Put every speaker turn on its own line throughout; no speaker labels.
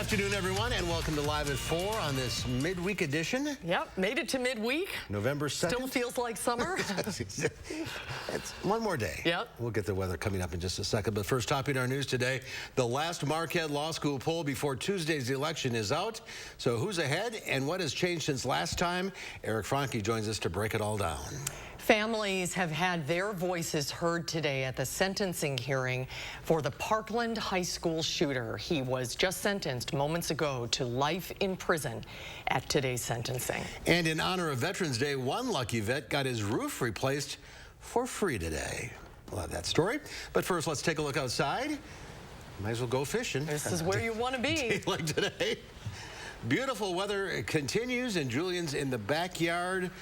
afternoon, everyone, and welcome to Live at 4 on this midweek edition.
Yep, made it to midweek.
November 2nd.
Still feels like summer.
It's one more day.
Yep.
We'll get the weather coming up in just a second. But first, topping our news today, the last Marquette Law School poll before Tuesday's election is out. So who's ahead and what has changed since last time? Eric Franke joins us to break it all down.
Families have had their voices heard today at the sentencing hearing for the Parkland high school shooter. He was just sentenced moments ago to life in prison at today's sentencing. And
in honor of Veterans Day, one lucky vet got his roof replaced for free today. We'll have that story. But first, let's take a look outside. Might as well go fishing.
This is where you want to be.
Like today. Beautiful weather continues, and Julian's in the backyard.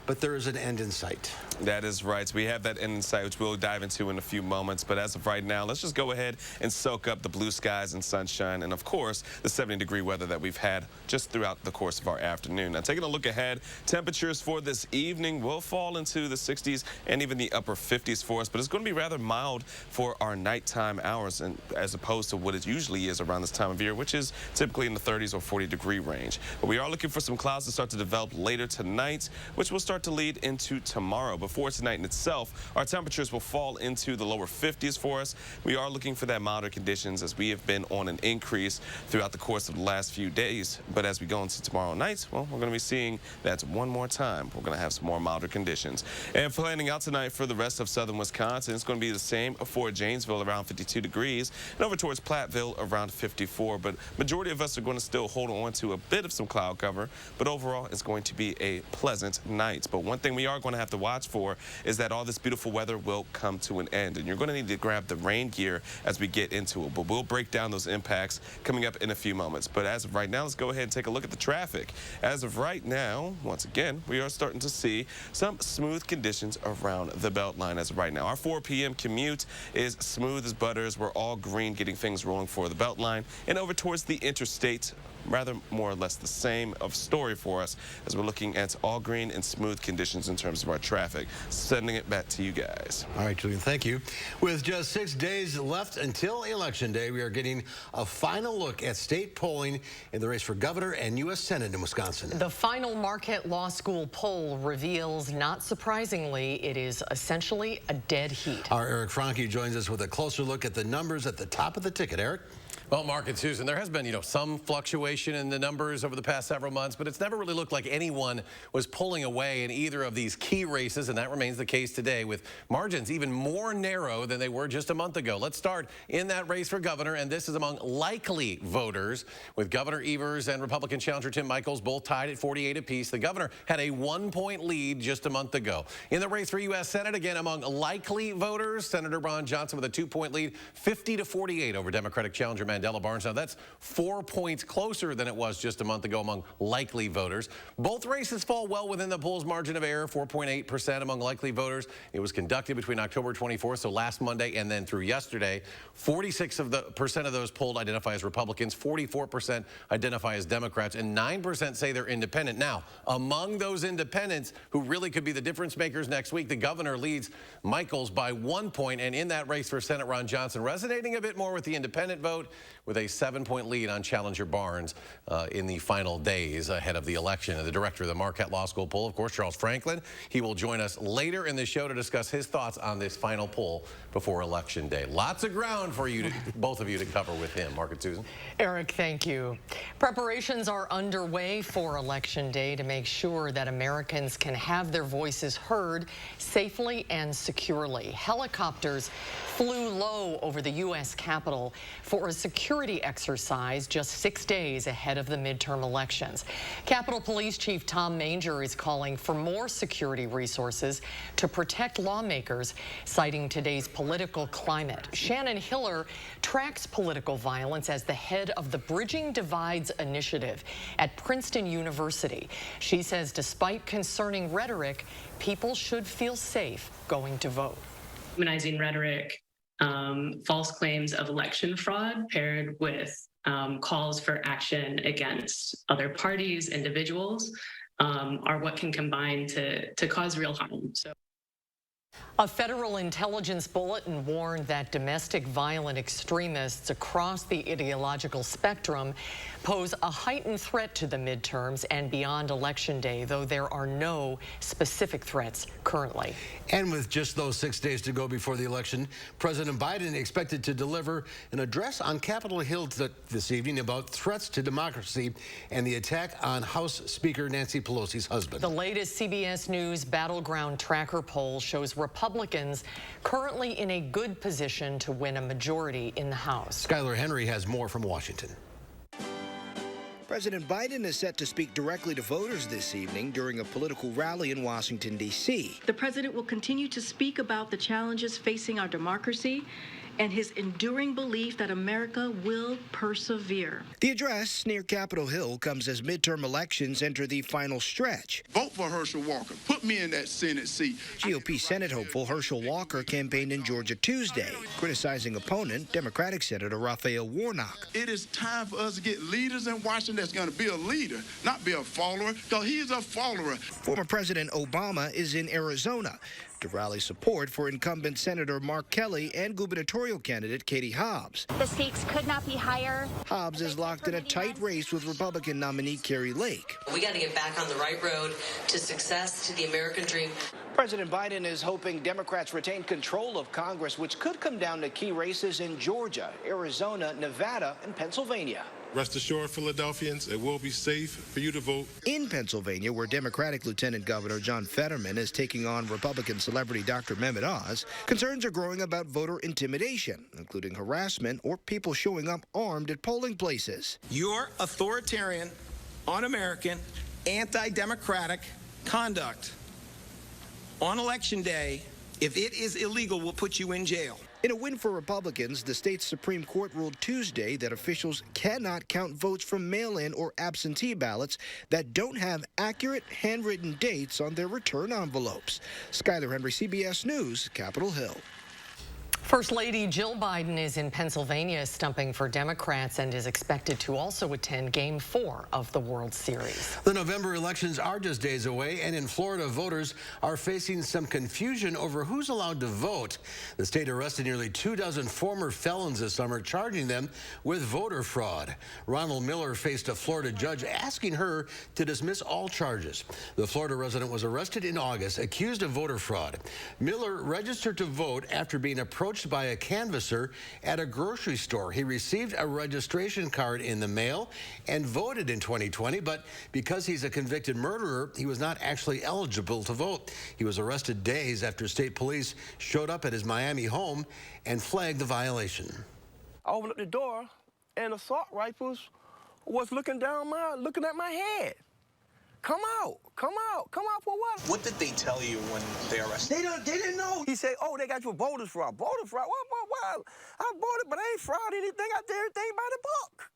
But there is an end in sight.
That is right. We have that end in sight, which we'll dive into in a few moments. But as of right now, let's just go ahead and soak up the blue skies and sunshine and, of course, the 70-degree weather that we've had just throughout the course of our afternoon. Now, taking a look ahead, temperatures for this evening will fall into the 60s and even the upper 50s for us. But it's going to be rather mild for our nighttime hours, and as opposed to what it usually is around this time of year, which is typically in the 30s or 40-degree range. But we are looking for some clouds to start to develop later tonight, which will start to lead into tomorrow. Before tonight in itself, our temperatures will fall into the lower 50s for us. We are looking for that milder conditions as we have been on an increase throughout the course of the last few days. But as we go into tomorrow night, well, we're going to be seeing that one more time. We're going to have some more milder conditions. And planning out tonight for the rest of southern Wisconsin, it's going to be the same for Janesville around 52 degrees and over towards Platteville around 54. But majority of us are going to still hold on to a bit of some cloud cover. But overall, it's going to be a pleasant night. But one thing we are going to have to watch for is that all this beautiful weather will come to an end, and you're going to need to grab the rain gear as we get into it. But we'll break down those impacts coming up in a few moments. But as of right now, let's go ahead and take a look at the traffic. As of right now, once again, we are starting to see some smooth conditions around the Beltline as of right now. Our 4 p.m. commute is smooth as butter as we're all green, getting things rolling for the Beltline and over towards the interstate. Rather more or less the same of story for us as we're looking at all green and smooth conditions in terms of our traffic. Sending it back to you guys.
All right, Julian, thank you. With just 6 days left until Election Day, we are getting a final look at state polling in the race for governor and U.S. Senate in Wisconsin.
The final Marquette Law School poll reveals, not surprisingly, it is essentially a dead heat.
Our Eric Franke joins us with a closer look at the numbers at the top of the ticket. Eric?
Well, Mark and Susan, there has been, some fluctuation in the numbers over the past several months, but it's never really looked like anyone was pulling away in either of these key races, and that remains the case today with margins even more narrow than they were just a month ago. Let's start in that race for governor, and this is among likely voters, with Governor Evers and Republican challenger Tim Michels both tied at 48 apiece. The governor had a 1-point lead just a month ago. In the race for U.S. Senate, again, among likely voters, Senator Ron Johnson with a 2-point lead, 50-48 over Democratic challenger Adele. Now, that's 4 points closer than it was just a month ago among likely voters. Both races fall well within the poll's margin of error, 4.8% among likely voters. It was conducted between October 24th, so last Monday, and then through yesterday. 46% of those polled identify as Republicans, 44% identify as Democrats, and 9% say they're independent. Now, among those independents who really could be the difference makers next week, the governor leads Michels by 1 point, and in that race for Senate, Ron Johnson resonating a bit more with the independent vote, with a 7-point lead on challenger Barnes in the final days ahead of the election. And the director of the Marquette Law School poll, of course, Charles Franklin, he will join us later in the show to discuss his thoughts on this final poll before Election Day. Lots of ground for you, both of you, to cover with him. Mark and Susan.
Eric, thank you. Preparations are underway for Election Day to make sure that Americans can have their voices heard safely and securely. Helicopters flew low over the U.S. Capitol for a security exercise just 6 days ahead of the midterm elections. Capitol Police Chief Tom Manger is calling for more security resources to protect lawmakers, citing today's political climate. Shannon Hiller tracks political violence as the head of the Bridging Divides initiative at Princeton University. She says despite concerning rhetoric, people should feel safe going to vote.
Demonizing rhetoric, false claims of election fraud paired with calls for action against other parties, individuals, are what can combine to cause real harm. So
A federal intelligence bulletin warned that domestic violent extremists across the ideological spectrum pose a heightened threat to the midterms and beyond Election Day, though there are no specific threats currently.
And with just those 6 days to go before the election, President Biden expected to deliver an address on Capitol Hill this evening about threats to democracy and the attack on House Speaker Nancy Pelosi's husband.
The latest CBS News Battleground Tracker poll shows Republicans currently in a good position to win a majority in the House.
Skylar Henry has more from Washington.
President Biden is set to speak directly to voters this evening during a political rally in Washington, D.C.
The president will continue to speak about the challenges facing our democracy and his enduring belief that America will persevere.
The address near Capitol Hill comes as midterm elections enter the final stretch.
Vote for Herschel Walker. Put me in that Senate seat.
GOP Senate hopeful Herschel Walker campaigned in Georgia Tuesday, criticizing opponent Democratic Senator Raphael Warnock.
It is time for us to get leaders in Washington that's going to be a leader, not be a follower, because he's a follower.
Former President Obama is in Arizona to rally support for incumbent Senator Mark Kelly and gubernatorial candidate Katie Hobbs.
The stakes could not be higher.
Hobbs is locked in a tight race with Republican nominee Carrie Lake.
We got to get back on the right road to success, to the American dream.
President Biden is hoping Democrats retain control of Congress, which could come down to key races in Georgia, Arizona, Nevada, and Pennsylvania.
Rest assured, Philadelphians, it will be safe for you to vote.
In Pennsylvania, where Democratic Lieutenant Governor John Fetterman is taking on Republican celebrity Dr. Mehmet Oz, concerns are growing about voter intimidation, including harassment or people showing up armed at polling places.
Your authoritarian, un-American, anti-democratic conduct on Election Day, if it is illegal, will put you in jail.
In a win for Republicans, the state's Supreme Court ruled Tuesday that officials cannot count votes from mail-in or absentee ballots that don't have accurate handwritten dates on their return envelopes. Skylar Henry, CBS News, Capitol Hill.
First Lady Jill Biden is in Pennsylvania stumping for Democrats and is expected to also attend Game 4 of the World Series.
The November elections are just days away, and in Florida, voters are facing some confusion over who's allowed to vote. The state arrested nearly 24 former felons this summer, charging them with voter fraud. Ronald Miller faced a Florida judge asking her to dismiss all charges. The Florida resident was arrested in August, accused of voter fraud. Miller registered to vote after being approached by a canvasser at a grocery store. He received a registration card in the mail and voted in 2020, but because he's a convicted murderer, he was not actually eligible to vote. He was arrested days after state police showed up at his Miami home and flagged the violation.
I opened up the door and assault rifles was looking at my head. Come out for what?
What did they tell you when they arrested you?
They didn't know. He said, oh, they got you a voter's fraud. Voter fraud? What? I voted, but I ain't fraud anything. I did everything by the book.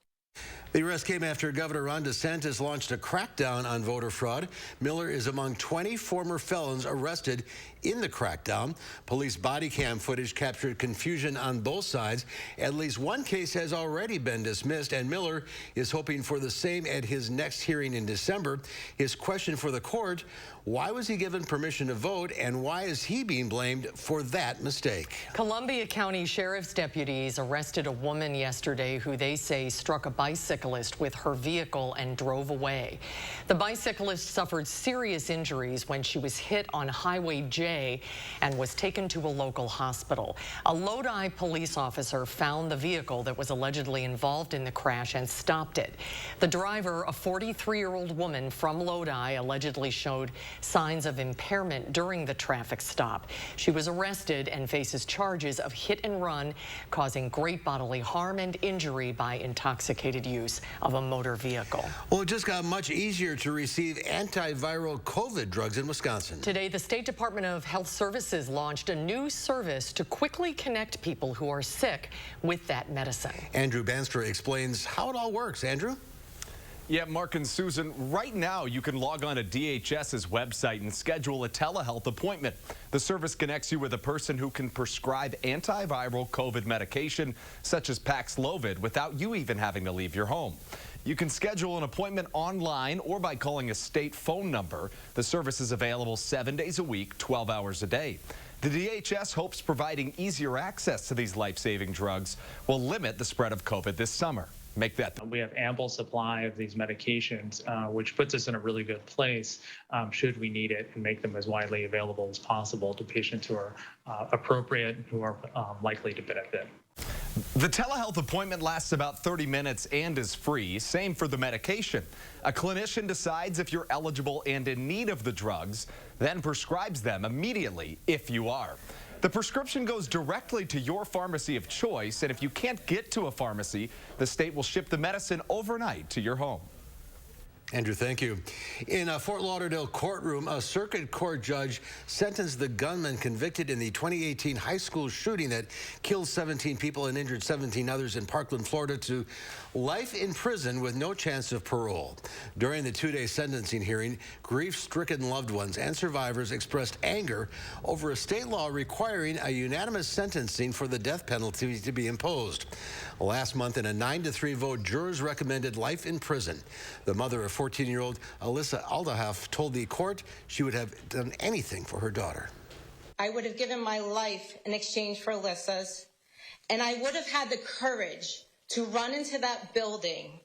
The arrest came after Governor Ron DeSantis launched a crackdown on voter fraud. Miller is among 20 former felons arrested in the crackdown. Police body cam footage captured confusion on both sides. At least one case has already been dismissed, and Miller is hoping for the same at his next hearing in December. His question for the court: why was he given permission to vote, and why is he being blamed for that mistake?
Columbia County Sheriff's deputies arrested a woman yesterday who they say struck a bicyclist with her vehicle and drove away. The bicyclist suffered serious injuries when she was hit on Highway J and was taken to a local hospital. A Lodi police officer found the vehicle that was allegedly involved in the crash and stopped it. The driver, a 43-year-old woman from Lodi, allegedly showed signs of impairment during the traffic stop. She was arrested and faces charges of hit and run, causing great bodily harm and injury by intoxicated use of a motor vehicle.
Well, it just got much easier to receive antiviral COVID drugs in Wisconsin.
Today, the State Department of Health Services launched a new service to quickly connect people who are sick with that medicine.
Andrew Banstra explains how it all works. Andrew?
Yeah, Mark and Susan, right now you can log on to DHS's website and schedule a telehealth appointment. The service connects you with a person who can prescribe antiviral COVID medication, such as Paxlovid, without you even having to leave your home. You can schedule an appointment online or by calling a state phone number. The service is available 7 days a week, 12 hours a day. The DHS hopes providing easier access to these life-saving drugs will limit the spread of COVID this summer. Make that.
We have ample supply of these medications, which puts us in a really good place should we need it, and make them as widely available as possible to patients who are appropriate and who are likely to benefit.
The telehealth appointment lasts about 30 minutes and is free. Same for the medication. A clinician decides if you're eligible and in need of the drugs, then prescribes them immediately if you are. The prescription goes directly to your pharmacy of choice, and if you can't get to a pharmacy, the state will ship the medicine overnight to your home.
Andrew, thank you. In a Fort Lauderdale courtroom, a circuit court judge sentenced the gunman convicted in the 2018 high school shooting that killed 17 people and injured 17 others in Parkland, Florida, to life in prison with no chance of parole. During the two-day sentencing hearing, grief-stricken loved ones and survivors expressed anger over a state law requiring a unanimous sentencing for the death penalty to be imposed. Last month, in a 9-3 vote, jurors recommended life in prison. The mother of 14-year-old Alyssa Aldahoff told the court she would have done anything for her daughter.
I would have given my life in exchange for Alyssa's, and I would have had the courage to run into that building.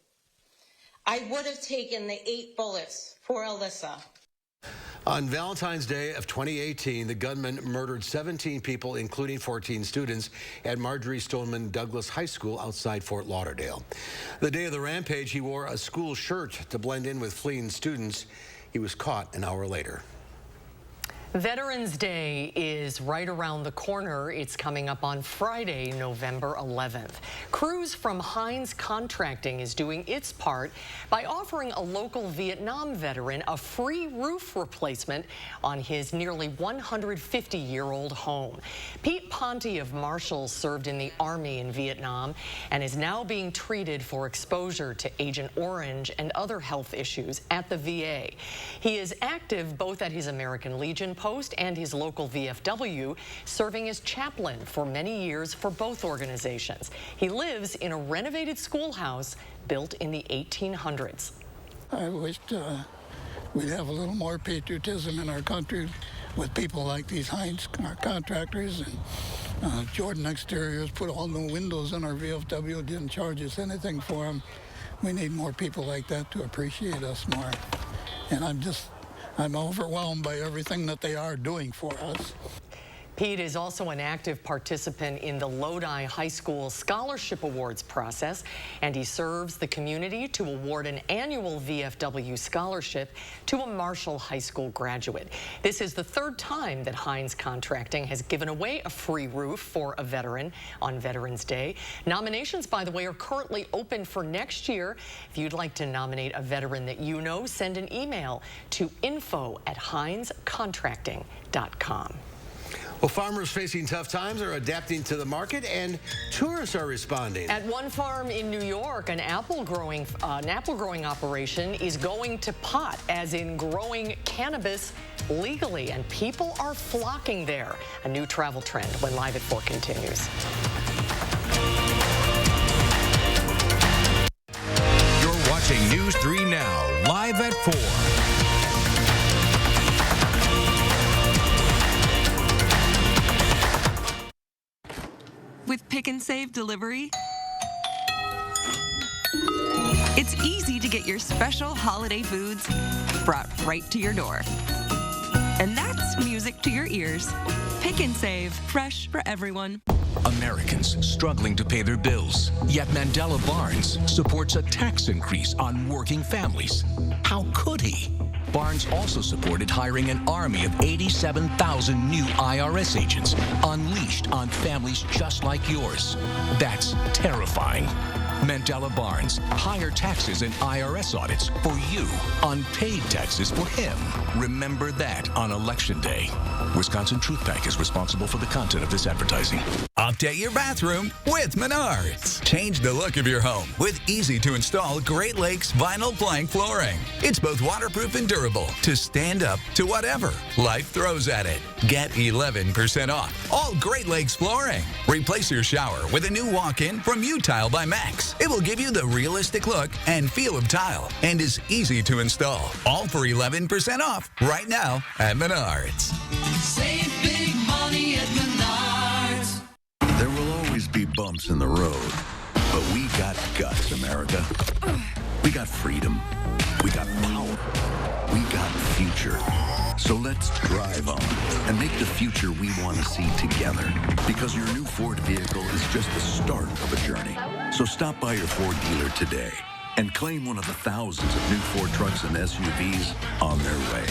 I would have taken the 8 bullets for Alyssa.
On Valentine's Day of 2018, the gunman murdered 17 people, including 14 students, at Marjorie Stoneman Douglas High School outside Fort Lauderdale. The day of the rampage, he wore a school shirt to blend in with fleeing students. He was caught an hour later.
Veterans Day is right around the corner. It's coming up on Friday, November 11th. Crews from Hines Contracting is doing its part by offering a local Vietnam veteran a free roof replacement on his nearly 150-year-old home. Pete Ponte of Marshall served in the Army in Vietnam and is now being treated for exposure to Agent Orange and other health issues at the VA. He is active both at his American Legion post and his local VFW, serving as chaplain for many years for both organizations. He lives in a renovated schoolhouse built in the 1800s.
I wished we'd have a little more patriotism in our country with people like these Hines contractors and Jordan Exteriors put all new windows in our VFW, didn't charge us anything for them. We need more people like that to appreciate us more. And I'm overwhelmed by everything that they are doing for us.
Pete is also an active participant in the Lodi High School Scholarship Awards process, and he serves the community to award an annual VFW scholarship to a Marshall High School graduate. This is the third time that Hines Contracting has given away a free roof for a veteran on Veterans Day. Nominations, by the way, are currently open for next year. If you'd like to nominate a veteran that you know, send an email to info@hinescontracting.com.
Well, farmers facing tough times are adapting to the market, and tourists are responding.
At one farm in New York, an apple growing operation is going to pot, as in growing cannabis legally, and people are flocking there. A new travel trend when Live at 4 continues.
You're watching News 3 Now, Live at 4.
With Pick and Save delivery, it's easy to get your special holiday foods brought right to your door. And that's music to your ears. Pick and Save, fresh for everyone.
Americans struggling to pay their bills, yet Mandela Barnes supports a tax increase on working families. How could he? Barnes also supported hiring an army of 87,000 new IRS agents unleashed on families just like yours. That's terrifying. Mandela Barnes, higher taxes and IRS audits for you, unpaid taxes for him. Remember that on Election Day. Wisconsin Truth Pack is responsible for the content of this advertising.
Update your bathroom with Menards. Change the look of your home with easy-to-install Great Lakes vinyl plank flooring. It's both waterproof and durable to stand up to whatever life throws at it. Get 11% off all Great Lakes flooring. Replace your shower with a new walk-in from U-Tile by Max. It will give you the realistic look and feel of tile and is easy to install. All for 11% off right now at Menards.
Save big money bumps in the road. But we got guts, America. We got freedom. We got power. We got future. So let's drive on and make the future we want to see together. Because your new Ford vehicle is just the start of a journey. So stop by your Ford dealer today and claim one of the thousands of new Ford trucks and SUVs on their way.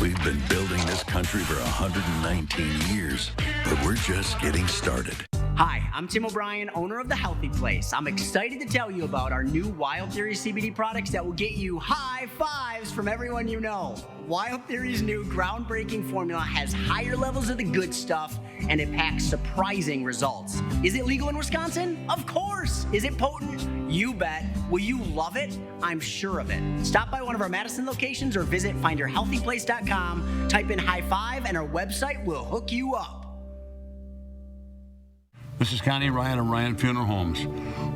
We've been building this country for 119 years, but we're just getting started.
Hi, I'm Tim O'Brien, owner of The Healthy Place. I'm excited to tell you about our new Wild Theory CBD products that will get you high fives from everyone you know. Wild Theory's new groundbreaking formula has higher levels of the good stuff, and it packs surprising results. Is it legal in Wisconsin? Of course. Is it potent? You bet. Will you love it? I'm sure of it. Stop by one of our Madison locations or visit findyourhealthyplace.com, type in high five, and our website will hook you up.
This is Connie Ryan of Ryan Funeral Homes.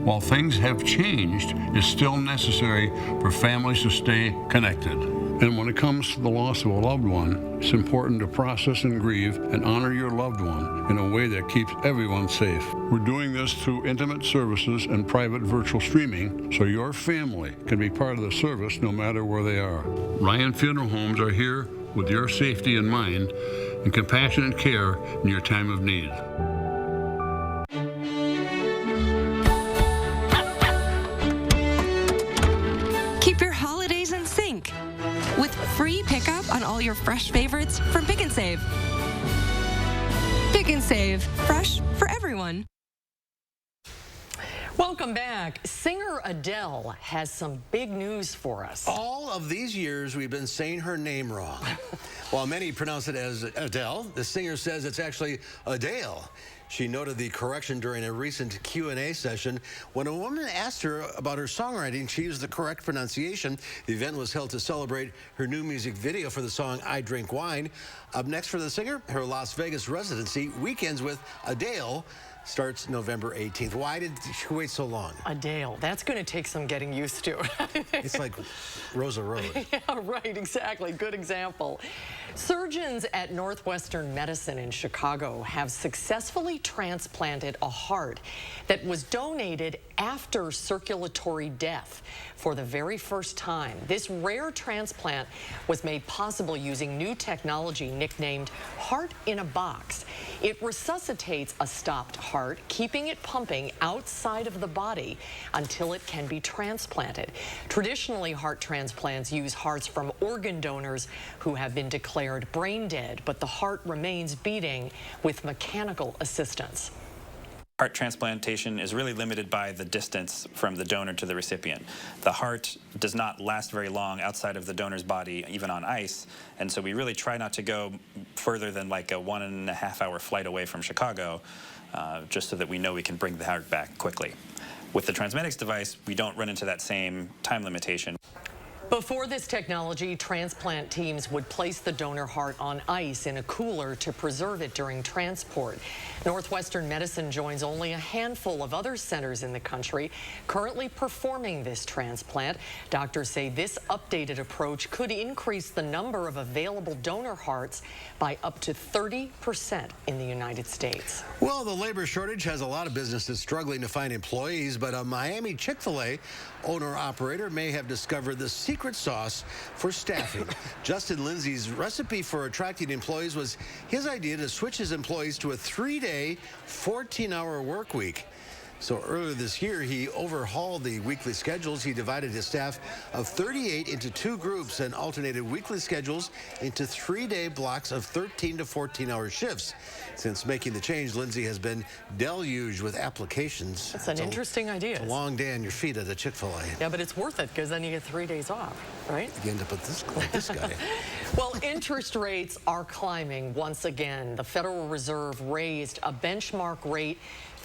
While things have changed, it's still necessary for families to stay connected. And when it comes to the loss of a loved one, it's important to process and grieve and honor your loved one in a way that keeps everyone safe. We're doing this through intimate services and private virtual streaming, so your family can be part of the service no matter where they are. Ryan Funeral Homes are here with your safety in mind and compassionate care in your time of need.
Keep your holidays in sync with free pickup on all your fresh favorites from Pick and Save. Pick and Save, fresh for everyone.
Welcome back. Singer Adele has some big news for us.
All of these years, we've been saying her name wrong. While many pronounce it as Adele, the singer says it's actually Adele. She noted the correction during a recent Q&A session. When a woman asked her about her songwriting, she used the correct pronunciation. The event was held to celebrate her new music video for the song I Drink Wine. Up next for the singer, her Las Vegas residency, Weekends with Adele, starts November 18th. Why did she wait so long?
Adele, that's going to take some getting used to.
It's like Rosa Road.
Yeah, right, exactly. Good example. Surgeons at Northwestern Medicine in Chicago have successfully transplanted a heart that was donated after circulatory death for the very first time. This rare transplant was made possible using new technology nicknamed Heart in a Box. It resuscitates a stopped heart, keeping it pumping outside of the body until it can be transplanted. Traditionally, heart transplants use hearts from organ donors who have been declared brain dead, but the heart remains beating with mechanical assistance.
Heart transplantation is really limited by the distance from the donor to the recipient. The heart does not last very long outside of the donor's body, even on ice, and so we really try not to go further than like a 1.5 hour flight away from Chicago, just so that we know we can bring the heart back quickly. With the Transmedics device, we don't run into that same time limitation.
Before this technology, transplant teams would place the donor heart on ice in a cooler to preserve it during transport. Northwestern Medicine joins only a handful of other centers in the country currently performing this transplant. Doctors say this updated approach could increase the number of available donor hearts by up to 30% in the United States.
Well, the labor shortage has a lot of businesses struggling to find employees, but a Miami Chick-fil-A owner-operator may have discovered the secret sauce for staffing. Justin Lindsay's recipe for attracting employees was his idea to switch his employees to a 3-day, 14-hour work week. So earlier this year, he overhauled the weekly schedules. He divided his staff of 38 into 2 groups and alternated weekly schedules into 3-day blocks of 13 to 14-hour shifts. Since making the change, Lindsay has been deluged with applications.
That's an interesting idea.
It's a long day on your feet at a Chick-fil-A.
Yeah, but it's worth it because then you get 3 days off, right?
You end up with this guy.
Well, interest rates are climbing once again. The Federal Reserve raised a benchmark rate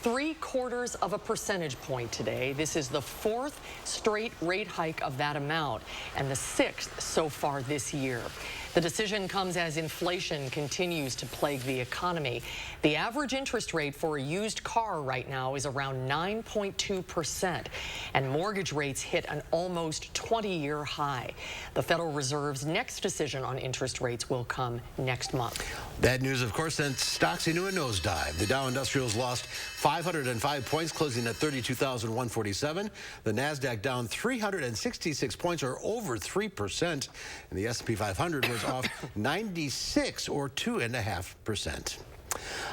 0.75 of a percentage point today. This is the 4th straight rate hike of that amount and the 6th so far this year. The decision comes as inflation continues to plague the economy. The average interest rate for a used car right now is around 9.2%, and mortgage rates hit an almost 20-year high. The Federal Reserve's next decision on interest rates will come next month.
That news, of course, sent stocks into a nosedive. The Dow Industrials lost 505 points, closing at 32,147. The Nasdaq down 366 points, or over 3%, and the S&P 500 was off 96, or 2.5%.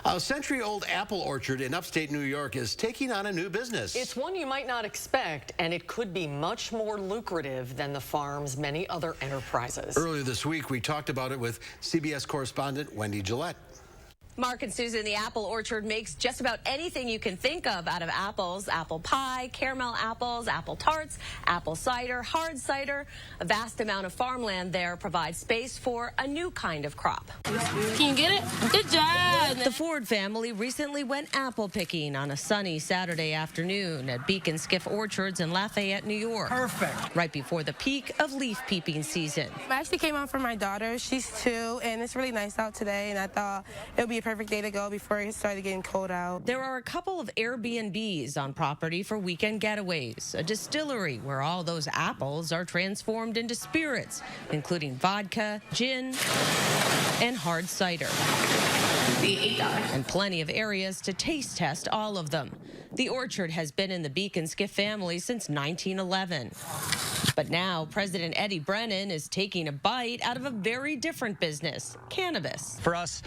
A century-old apple orchard in upstate New York is taking on a new business.
It's one you might not expect, and it could be much more lucrative than the farm's many other enterprises.
Earlier this week, we talked about it with CBS correspondent Wendy Gillette.
Mark and Susan, the apple orchard makes just about anything you can think of out of apples. Apple pie, caramel apples, apple tarts, apple cider, hard cider. A vast amount of farmland there provides space for a new kind of crop.
Can you get it? Good job.
The Ford family recently went apple picking on a sunny Saturday afternoon at Beacon Skiff Orchards in Lafayette, New York.
Perfect.
Right before the peak of leaf peeping season.
I actually came out for my daughter. She's 2, and it's really nice out today, and I thought it would be a perfect day to go before it started getting cold out.
There are a couple of Airbnbs on property for weekend getaways, a distillery where all those apples are transformed into spirits, including vodka, gin, and hard cider. And plenty of areas to taste test all of them. The orchard has been in the Beacon Skiff family since 1911. But now President Eddie Brennan is taking a bite out of a very different business, cannabis.
For us,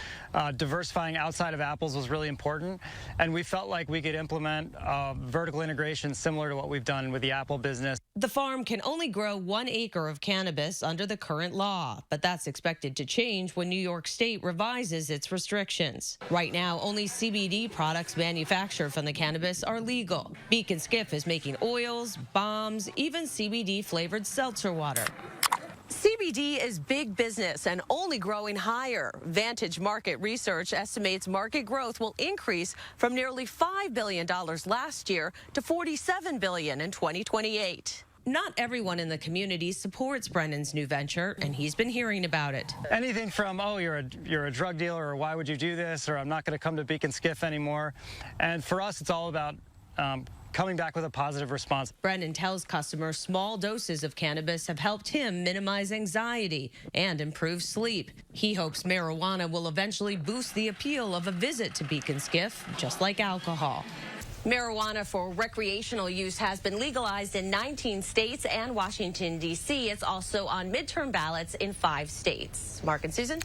diversifying outside of apples was really important, and we felt like we could implement vertical integration similar to what we've done with the apple business.
The farm can only grow 1 acre of cannabis under the current law, but that's expected to change when New York State revises its restrictions. Right now, only CBD products manufactured from the cannabis are legal. Beacon Skiff is making oils, balms, even CBD-flavored seltzer water. CBD is big business and only growing higher. Vantage Market Research estimates market growth will increase from nearly $5 billion last year to $47 billion in 2028. Not everyone in the community supports Brennan's new venture, and he's been hearing about it.
Anything from, oh, you're a drug dealer, or why would you do this, or I'm not going to come to Beacon Skiff anymore. And for us, it's all about coming back with a positive response.
Brennan tells customers small doses of cannabis have helped him minimize anxiety and improve sleep. He hopes marijuana will eventually boost the appeal of a visit to Beacon Skiff, just like alcohol. Marijuana for recreational use has been legalized in 19 states and Washington, D.C. It's also on midterm ballots in 5 states. Mark and Susan?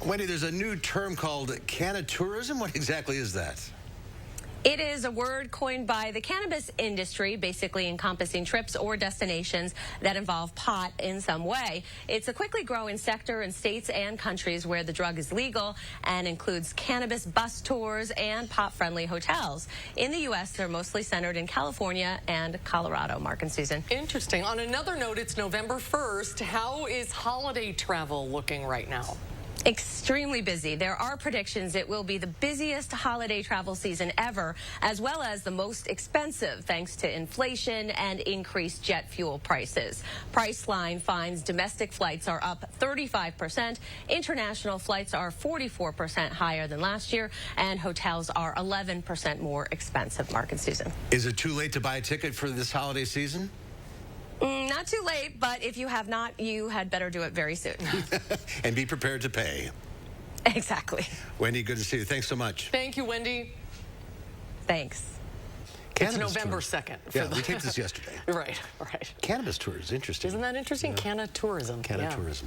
Wendy, there's a new term called cannatourism. What exactly is that?
It is a word coined by the cannabis industry, basically encompassing trips or destinations that involve pot in some way. It's a quickly growing sector in states and countries where the drug is legal and includes cannabis bus tours and pot-friendly hotels. In the U.S., they're mostly centered in California and Colorado. Mark and Susan.
Interesting. On another note, it's November 1st. How is holiday travel looking right now?
Extremely busy. There are predictions it will be the busiest holiday travel season ever, as well as the most expensive thanks to inflation and increased jet fuel prices. Priceline finds domestic flights are up 35%, international flights are 44% higher than last year, and hotels are 11% more expensive. Mark and Susan.
Is it too late to buy a ticket for this holiday season?
Not too late, but if you have not, you had better do it very soon.
And be prepared to pay.
Exactly.
Wendy, good to see you. Thanks so much.
Thank you, Wendy.
Thanks.
It's November 2nd.
Yeah, we taped this yesterday.
Right.
Cannabis tours, interesting.
Isn't that interesting? Yeah. Cannatourism.
Cannatourism.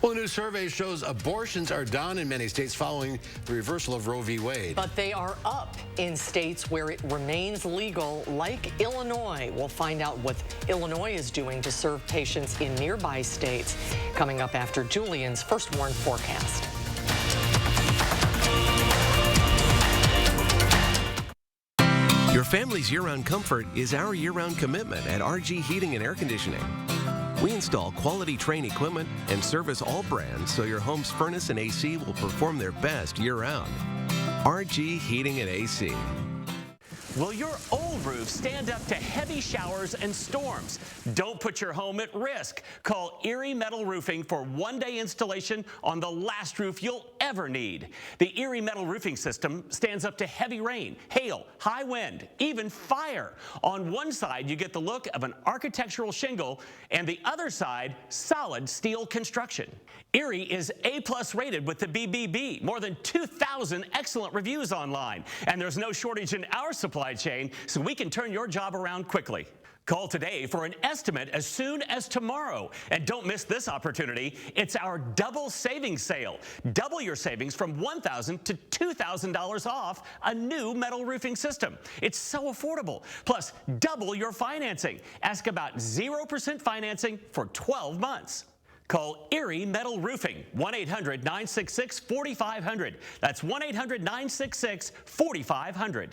Well, a new survey shows abortions are down in many states following the reversal of Roe v. Wade.
But they are up in states where it remains legal, like Illinois. We'll find out what Illinois is doing to serve patients in nearby states coming up after Julian's First Warn forecast.
Your family's year-round comfort is our year-round commitment at RG Heating and Air Conditioning. We install quality Trane equipment and service all brands so your home's furnace and AC will perform their best year-round. RG Heating and AC.
Will your old roof stand up to heavy showers and storms? Don't put your home at risk. Call Erie Metal Roofing for one-day installation on the last roof you'll ever need. The Erie Metal Roofing system stands up to heavy rain, hail, high wind, even fire. On one side, you get the look of an architectural shingle, and the other side, solid steel construction. Erie is A+ rated with the BBB, more than 2,000 excellent reviews online, and there's no shortage in our supply chain, so we can turn your job around quickly. Call today for an estimate as soon as tomorrow. And don't miss this opportunity. It's our double savings sale. Double your savings from $1,000 to $2,000 off a new metal roofing system. It's so affordable. Plus, double your financing. Ask about 0% financing for 12 months. Call Erie Metal Roofing, 1-800-966-4500. That's 1-800-966-4500.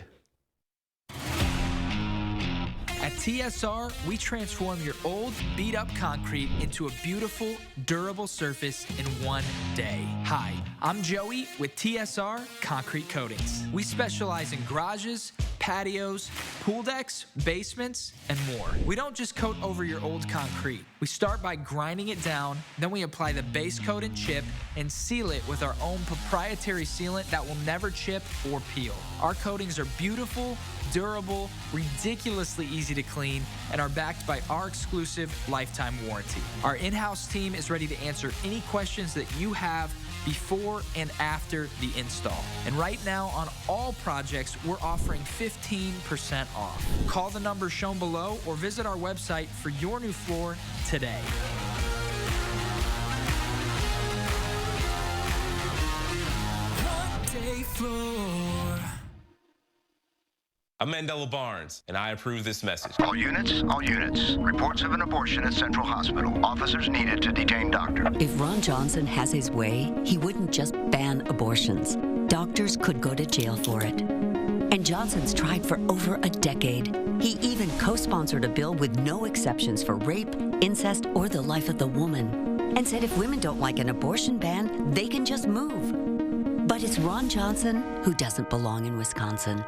At TSR, we transform your old, beat-up concrete into a beautiful, durable surface in one day. Hi, I'm Joey with TSR Concrete Coatings. We specialize in garages, patios, pool decks, basements, and more. We don't just coat over your old concrete. We start by grinding it down, then we apply the base coat and chip and seal it with our own proprietary sealant that will never chip or peel. Our coatings are beautiful, durable, ridiculously easy to clean, and are backed by our exclusive lifetime warranty. Our in-house team is ready to answer any questions that you have before and after the install. And right now on all projects, we're offering 15% off. Call the number shown below or visit our website for your new floor today.
One-day floor. I'm Mandela Barnes, and I approve this message.
All units, all units. Reports of an abortion at Central Hospital. Officers needed to detain doctor.
If Ron Johnson has his way, he wouldn't just ban abortions. Doctors could go to jail for it. And Johnson's tried for over a decade. He even co-sponsored a bill with no exceptions for rape, incest, or the life of the woman. And said if women don't like an abortion ban, they can just move. But it's Ron Johnson who doesn't belong in Wisconsin.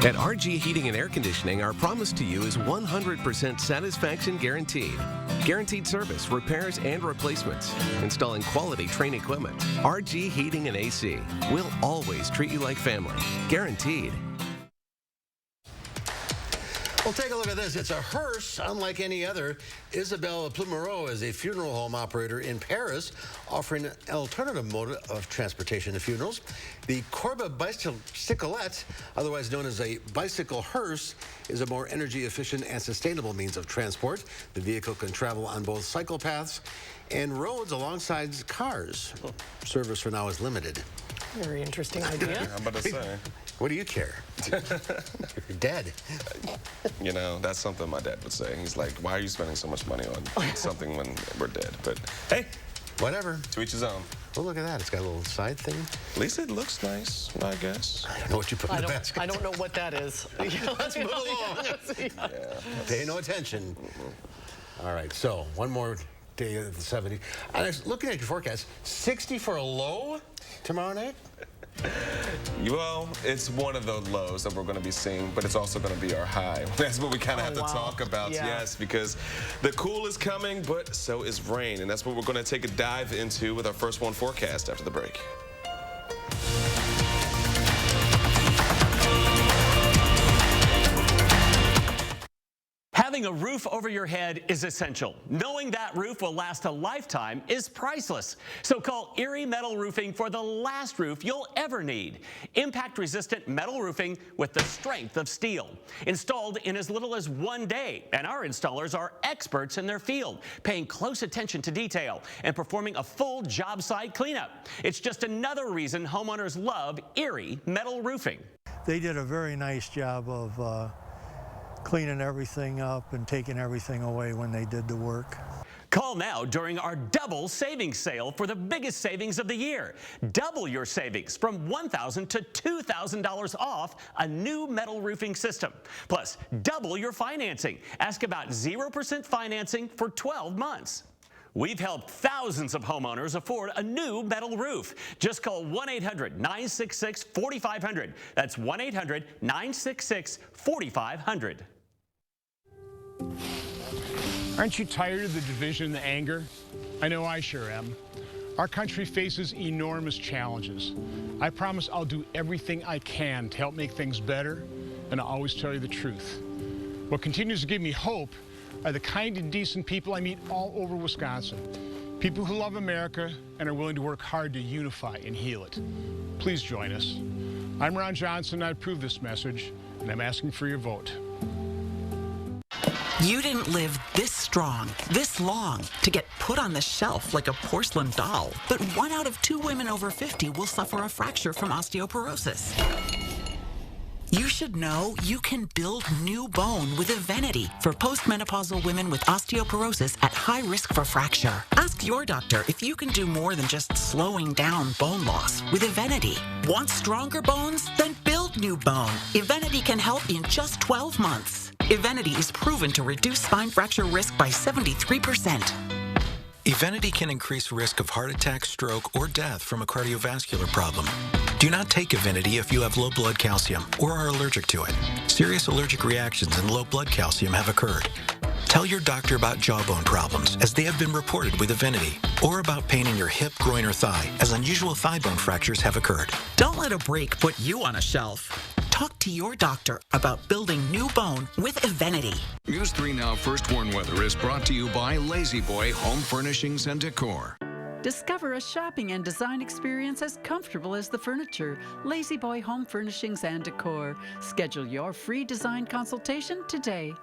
At RG Heating and Air Conditioning, our promise to you is 100% satisfaction guaranteed. Guaranteed service, repairs, and replacements. Installing quality Trane equipment. RG Heating and AC. We'll always treat you like family. Guaranteed.
Well, take a look at this. It's a hearse, unlike any other. Isabelle Plumereau is a funeral home operator in Paris, offering an alternative mode of transportation to funerals. The Corba Bicyclette, otherwise known as a bicycle hearse, is a more energy-efficient and sustainable means of transport. The vehicle can travel on both cycle paths and roads alongside cars. Service for now is limited.
Very interesting idea.
I'm about to say.
What do you care? You're dead.
You know, that's something my dad would say. He's like, why are you spending so much money on something when we're dead? But hey,
whatever.
To each his own.
Well, look at that. It's got a little side thing.
At least it looks nice, I guess.
I don't know what you put in the basket.
I don't know what that is.
Let's move along. Pay no attention. All right, so one more day of the 70s. I was looking at your forecast, 60 for a low tomorrow night?
Well, it's one of the lows that we're going to be seeing, but it's also going to be our high. That's what we kind of have to talk about, yes, because the cool is coming, but so is rain, and that's what we're going to take a dive into with our first one forecast after the break.
Having a roof over your head is essential. Knowing that roof will last a lifetime is priceless. So call Erie Metal Roofing for the last roof you'll ever need. Impact-resistant metal roofing with the strength of steel. Installed in as little as 1 day, and our installers are experts in their field, paying close attention to detail and performing a full job site cleanup. It's just another reason homeowners love Erie Metal Roofing.
They did a very nice job of cleaning everything up and taking everything away when they did the work.
Call now during our double savings sale for the biggest savings of the year. Double your savings from $1,000 to $2,000 off a new metal roofing system. Plus, double your financing. Ask about 0% financing for 12 months. We've helped thousands of homeowners afford a new metal roof. Just call 1-800-966-4500. That's 1-800-966-4500.
Aren't you tired of the division and the anger? I know I sure am. Our country faces enormous challenges. I promise I'll do everything I can to help make things better, and I'll always tell you the truth. What continues to give me hope are the kind and decent people I meet all over Wisconsin. People who love America and are willing to work hard to unify and heal it. Please join us. I'm Ron Johnson. I approve this message, and I'm asking for your vote.
You didn't live this strong, this long, to get put on the shelf like a porcelain doll. But 1 out of 2 women over 50 will suffer a fracture from osteoporosis. You should know you can build new bone with Evenity for postmenopausal women with osteoporosis at high risk for fracture. Ask your doctor if you can do more than just slowing down bone loss with Evenity. Want stronger bones? Then build new bone. Evenity can help in just 12 months. Evenity is proven to reduce spine fracture risk by 73%.
Evenity can increase risk of heart attack, stroke, or death from a cardiovascular problem. Do not take Evenity if you have low blood calcium or are allergic to it. Serious allergic reactions and low blood calcium have occurred. Tell your doctor about jawbone problems, as they have been reported with Evenity, or about pain in your hip, groin, or thigh, as unusual thigh bone fractures have occurred.
Don't let a break put you on a shelf. Talk to your doctor about building new bone with Evenity.
News 3 Now First Warn Weather is brought to you by Lazy Boy Home Furnishings and Decor.
Discover a shopping and design experience as comfortable as the furniture. Lazy Boy Home Furnishings and Decor. Schedule your free design consultation today.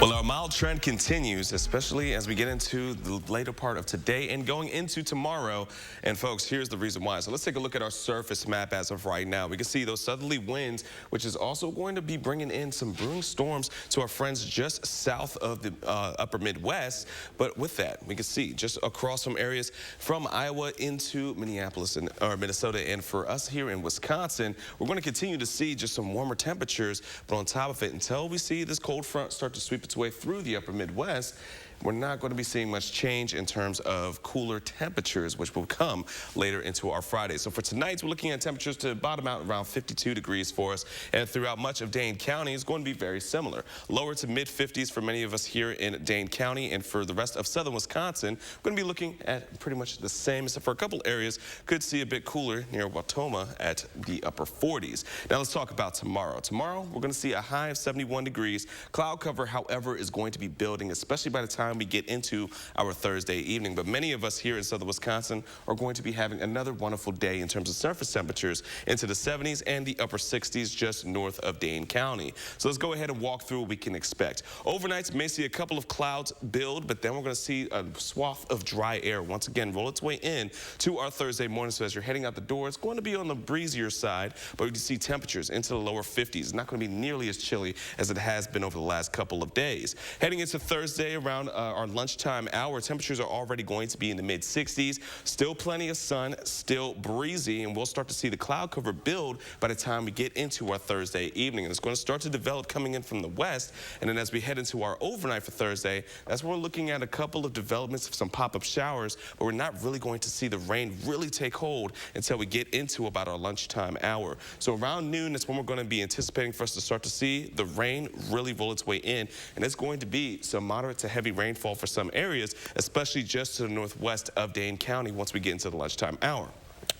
Well, our mild trend continues, especially as we get into the later part of today and going into tomorrow. And folks, here's the reason why. So let's take a look at our surface map as of right now. We can see those southerly winds, which is also going to be bringing in some brewing storms to our friends just south of the upper Midwest. But with that, we can see just across some areas from Iowa into Minneapolis or Minnesota. And for us here in Wisconsin, we're going to continue to see just some warmer temperatures. But on top of it, until we see this cold front start to sweep its way through the upper Midwest, we're not going to be seeing much change in terms of cooler temperatures, which will come later into our Friday. So for tonight, we're looking at temperatures to bottom out around 52 degrees for us. And throughout much of Dane County, it's going to be very similar. Lower to mid-50s for many of us here in Dane County. And for the rest of southern Wisconsin, we're going to be looking at pretty much the same, except for a couple areas could see a bit cooler near Wautoma at the upper 40s. Now let's talk about tomorrow. Tomorrow, we're going to see a high of 71 degrees. Cloud cover, however, is going to be building, especially by the time we get into our Thursday evening. But many of us here in southern Wisconsin are going to be having another wonderful day in terms of surface temperatures into the 70s and the upper 60s just north of Dane County. So let's go ahead and walk through what we can expect. Overnights may see a couple of clouds build, but then we're going to see a swath of dry air once again roll its way in to our Thursday morning. So as you're heading out the door, it's going to be on the breezier side, but we can see temperatures into the lower 50s. It's not going to be nearly as chilly as it has been over the last couple of days. Heading into Thursday around our lunchtime hour, temperatures are already going to be in the mid-60s. Still plenty of sun, still breezy, and we'll start to see the cloud cover build by the time we get into our Thursday evening. And it's going to start to develop coming in from the west. And then as we head into our overnight for Thursday, that's when we're looking at a couple of developments of some pop-up showers, but we're not really going to see the rain really take hold until we get into about our lunchtime hour. So around noon, that's when we're going to be anticipating for us to start to see the rain really roll its way in. And it's going to be some moderate to heavy rainfall for some areas, especially just to the northwest of Dane County once we get into the lunchtime hour.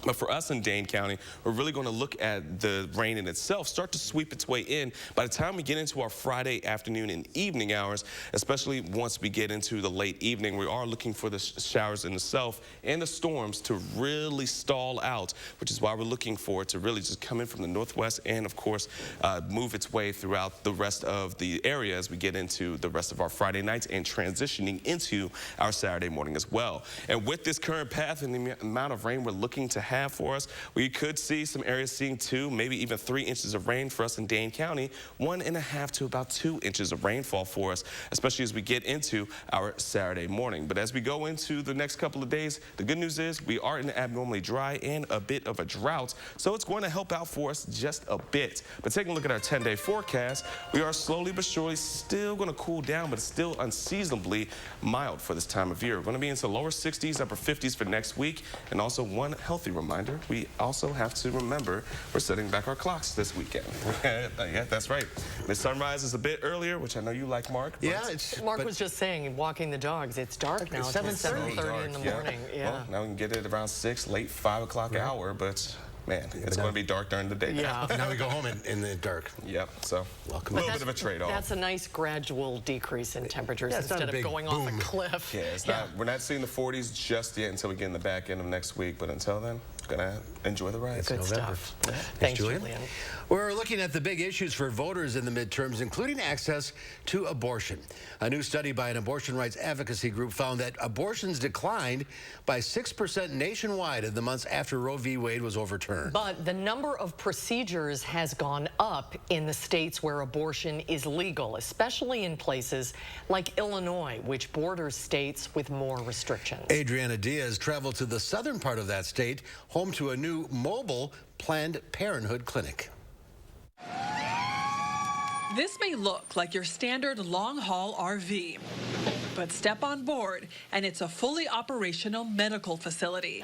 But for us in Dane County, we're really going to look at the rain in itself start to sweep its way in by the time we get into our Friday afternoon and evening hours, especially once we get into the late evening. We are looking for the showers in itself and the storms to really stall out, which is why we're looking for it to really just come in from the northwest and, of course, move its way throughout the rest of the area as we get into the rest of our Friday nights and transitioning into our Saturday morning as well. And with this current path and the amount of rain we're looking to have 1.5 for us. We could see some areas seeing 2, maybe even 3 inches of rain for us in Dane County. 1.5 to about 2 inches of rainfall for us, especially as we get into our Saturday morning. But as we go into the next couple of days, the good news is we are in abnormally dry and a bit of a drought, so it's going to help out for us just a bit. But taking a look at our 10-day forecast, we are slowly but surely still going to cool down, but it's still unseasonably mild for this time of year. We're going to be into lower 60s, upper 50s for next week. And also one healthy reminder, we also have to remember we're setting back our clocks this weekend. Yeah, that's right. The sunrise is a bit earlier, which I know you like, Mark.
Yeah, Mark was just saying, walking the dogs, it's dark now. It's 7:30 in the morning. Yeah.
Well, now we can get it around 6, late 5 o'clock hour, but man, it's going to be dark during the day now.
Now we go home in the dark.
Yep, so a little bit of a trade-off.
That's a nice gradual decrease in temperatures instead of going off a cliff.
Yeah, it's not, we're not seeing the 40s just yet until we get in the back end of next week, but until then, gonna enjoy the ride.
Good stuff.
Yeah.
Thanks,
Julian.
We're
looking at the big issues for voters in the midterms, including access to abortion. A new study by an abortion rights advocacy group found that abortions declined by 6% nationwide in the months after Roe v. Wade was overturned.
But the number of procedures has gone up in the states where abortion is legal, especially in places like Illinois, which borders states with more restrictions.
Adriana Diaz traveled to the southern part of that state, home to a new mobile Planned Parenthood clinic.
This may look like your standard long-haul RV, but step on board and it's a fully operational medical facility.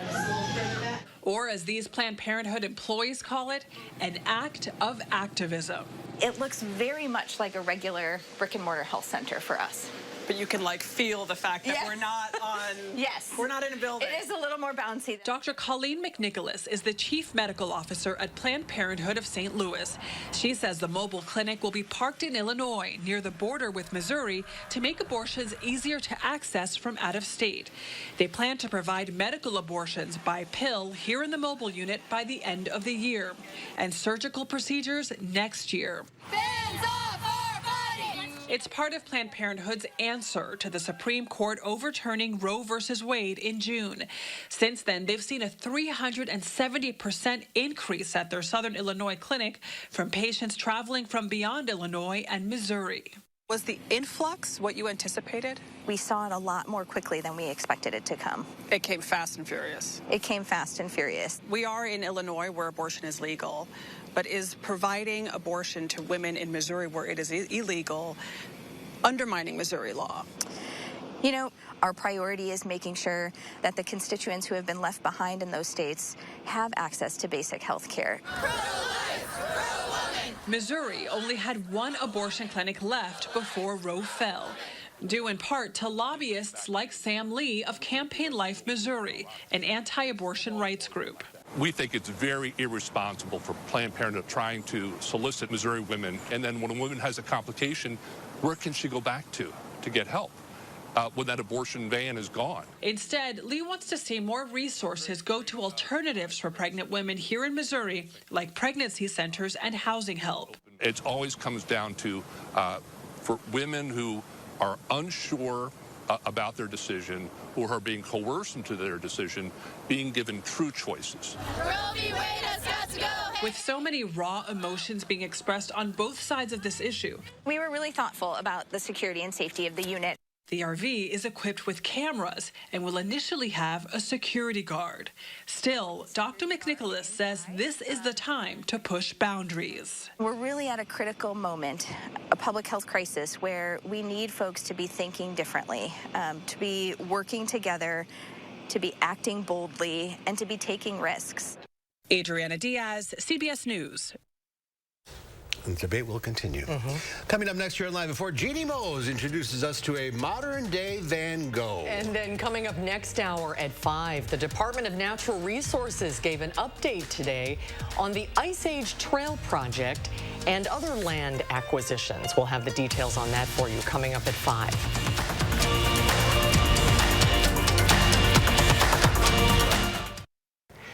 Or as these Planned Parenthood employees call it, an act of activism.
It looks very much like a regular brick-and-mortar health center for us.
But you can feel the fact that we're not on.
Yes.
We're not in a building.
It is a little more bouncy.
Dr. Colleen McNicholas is the chief medical officer at Planned Parenthood of St. Louis. She says the mobile clinic will be parked in Illinois near the border with Missouri to make abortions easier to access from out of state. They plan to provide medical abortions by pill here in the mobile unit by the end of the year and surgical procedures next year.
Hands off our bodies!
It's part of Planned Parenthood's answer to the Supreme Court overturning Roe versus Wade in June. Since then, they've seen a 370% increase at their Southern Illinois clinic from patients traveling from beyond Illinois and Missouri. Was the influx what you anticipated?
We saw it a lot more quickly than we expected it to come.
It came fast and furious.
It came fast and furious.
We are in Illinois where abortion is legal, but is providing abortion to women in Missouri where it is illegal undermining Missouri law?
You know, our priority is making sure that the constituents who have been left behind in those states have access to basic health care.
Missouri only had one abortion clinic left before Roe fell, due in part to lobbyists like Sam Lee of Campaign Life Missouri, an anti-abortion rights group.
We think it's very irresponsible for Planned Parenthood trying to solicit Missouri women, and then when a woman has a complication, where can she go back to get help when that abortion van is gone?
Instead, Lee wants to see more resources go to alternatives for pregnant women here in Missouri, like pregnancy centers and housing help.
It always comes down to, for women who are unsure about their decision or are being coerced into their decision, being given true choices.
Roe v. Wade has got to go.
With so many raw emotions being expressed on both sides of this issue,
we were really thoughtful about the security and safety of the unit.
The RV is equipped with cameras and will initially have a security guard. Still, Dr. McNicholas says this is the time to push boundaries.
We're really at a critical moment, a public health crisis, where we need folks to be thinking differently, to be working together, to be acting boldly, and to be taking risks.
Adriana Diaz, CBS News.
And the debate will continue. Coming up next here on Live at 4, Jeannie Mose introduces us to a modern-day Van Gogh.
And then coming up next hour at 5, the Department of Natural Resources gave an update today on the Ice Age Trail project and other land acquisitions. We'll have the details on that for you coming up at 5.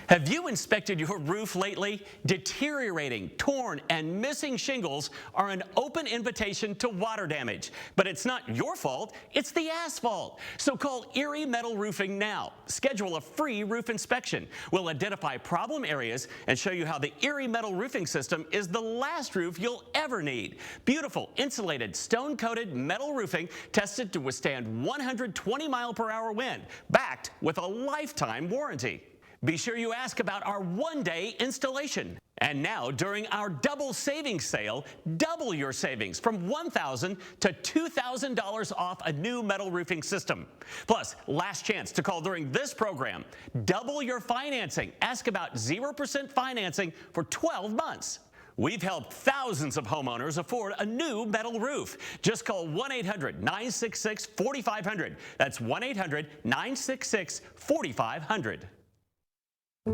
Have you inspected your roof lately? Deteriorating, torn, and missing shingles are an open invitation to water damage. But it's not your fault, it's the asphalt. So call Erie Metal Roofing now. Schedule a free roof inspection. We'll identify problem areas and show you how the Erie Metal Roofing system is the last roof you'll ever need. Beautiful, insulated, stone-coated metal roofing tested to withstand 120-mile-per-hour wind, backed with a lifetime warranty. Be sure you ask about our one-day installation. And now, during our double savings sale, double your savings from $1,000 to $2,000 off a new metal roofing system. Plus, last chance to call during this program. Double your financing. Ask about 0% financing for 12 months. We've helped thousands of homeowners afford a new metal roof. Just call 1-800-966-4500. That's 1-800-966-4500.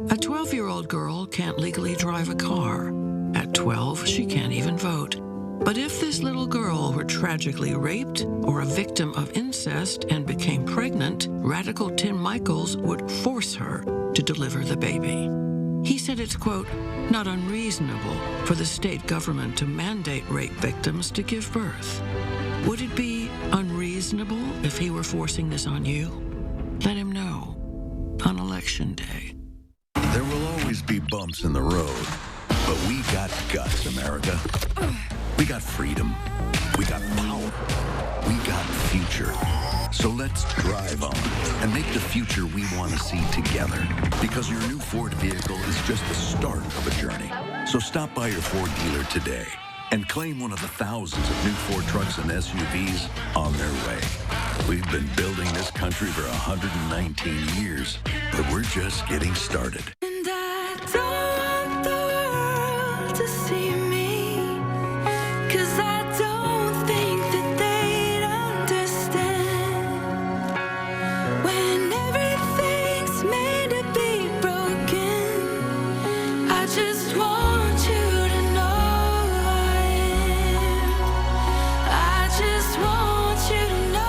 A 12-year-old girl can't legally drive a car. At 12, she can't even vote. But if this little girl were tragically raped or a victim of incest and became pregnant, Radical Tim Michaels would force her to deliver the baby. He said it's, quote, not unreasonable for the state government to mandate rape victims to give birth. Would it be unreasonable if he were forcing this on you? Let him know on Election Day.
There will always be bumps in the road, but we got guts, America. We got freedom. We got power. We got future. So let's drive on and make the future we want to see together. Because your new Ford vehicle is just the start of a journey. So stop by your Ford dealer today and claim one of the thousands of new Ford trucks and SUVs on their way. We've been building this country for 119 years, but we're just getting started.
And I don't want the world to see me, 'cause I don't think that they'd understand. When everything's made to be broken, I just want you to know I am. I just want you to know.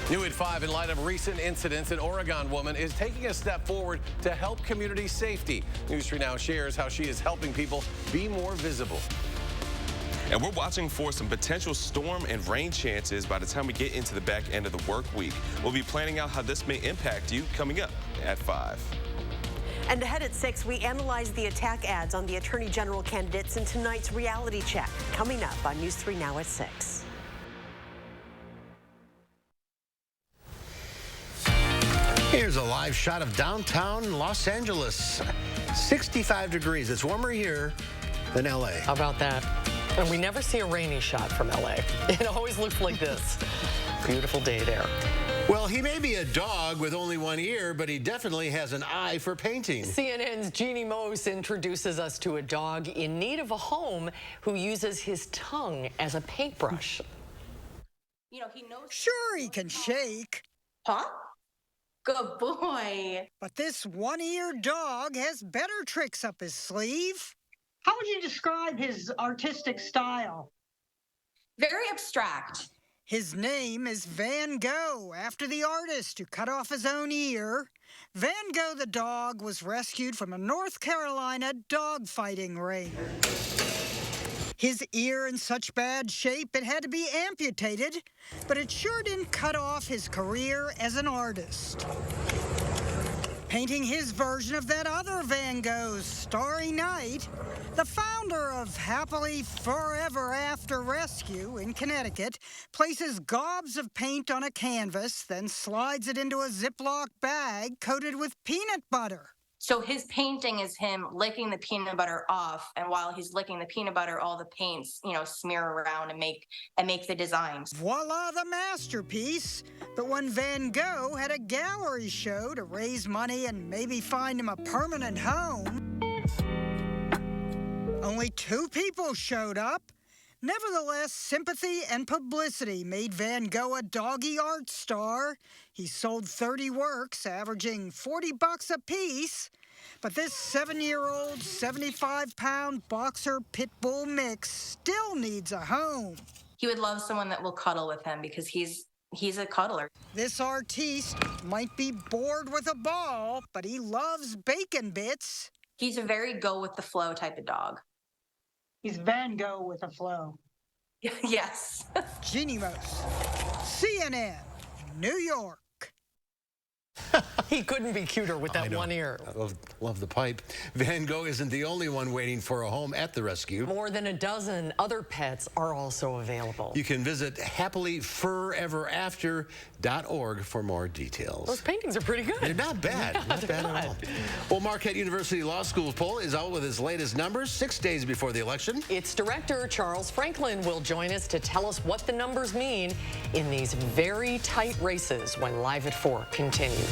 New at 5, in light of recent incidents, an Oregon woman is taking a step forward to help community safety. News 3 Now shares how she is helping people be more visible.
And we're watching for some potential storm and rain chances by the time we get into the back end of the work week. We'll be planning out how this may impact you coming up at 5.
And ahead at 6, we analyze the attack ads on the Attorney General candidates in tonight's reality check. Coming up on News 3 Now at 6.
Here's a live shot of downtown Los Angeles. 65 degrees. It's warmer here than LA.
How about that? And we never see a rainy shot from LA. It always looks like this. Beautiful day there.
Well, he may be a dog with only one ear, but he definitely has an eye for painting.
CNN's Jeannie Mose introduces us to a dog in need of a home who uses his tongue as a paintbrush.
You know, he knows. Sure, he can shake.
Huh? Good boy.
But this one-eared dog has better tricks up his sleeve. How would you describe his artistic style?
Very abstract.
His name is Van Gogh, after the artist who cut off his own ear. Van Gogh the dog was rescued from a North Carolina dog-fighting ring. His ear in such bad shape it had to be amputated, but it sure didn't cut off his career as an artist. Painting his version of that other Van Gogh's Starry Night, the founder of Happily Forever After Rescue in Connecticut places gobs of paint on a canvas, then slides it into a Ziploc bag coated with peanut butter.
So his painting is him licking the peanut butter off, and while he's licking the peanut butter, all the paints, smear around and make the designs.
Voila, the masterpiece! But when Van Gogh had a gallery show to raise money and maybe find him a permanent home, only 2 people showed up. Nevertheless, sympathy and publicity made Van Gogh a doggy art star. He sold 30 works, averaging $40 a piece. But this 7-year-old, 75-pound boxer pit bull mix still needs a home.
He would love someone that will cuddle with him because he's he's a cuddler.
This artiste might be bored with a ball, but he loves bacon bits.
He's a very go with the flow type of dog.
He's Van Gogh with a flow.
Yes.
Jeannie Mose, CNN, New York.
He couldn't be cuter with that one ear.
I love the pipe. Van Gogh isn't the only one waiting for a home at the rescue.
More than a dozen other pets are also available.
You can visit happyforeverafter.org for more details.
Those paintings are pretty good.
They're not bad.
Yeah,
not bad at all. Well, Marquette University Law School poll is out with its latest numbers 6 days before the election.
Its director, Charles Franklin, will join us to tell us what the numbers mean in these very tight races when Live at 4 continues.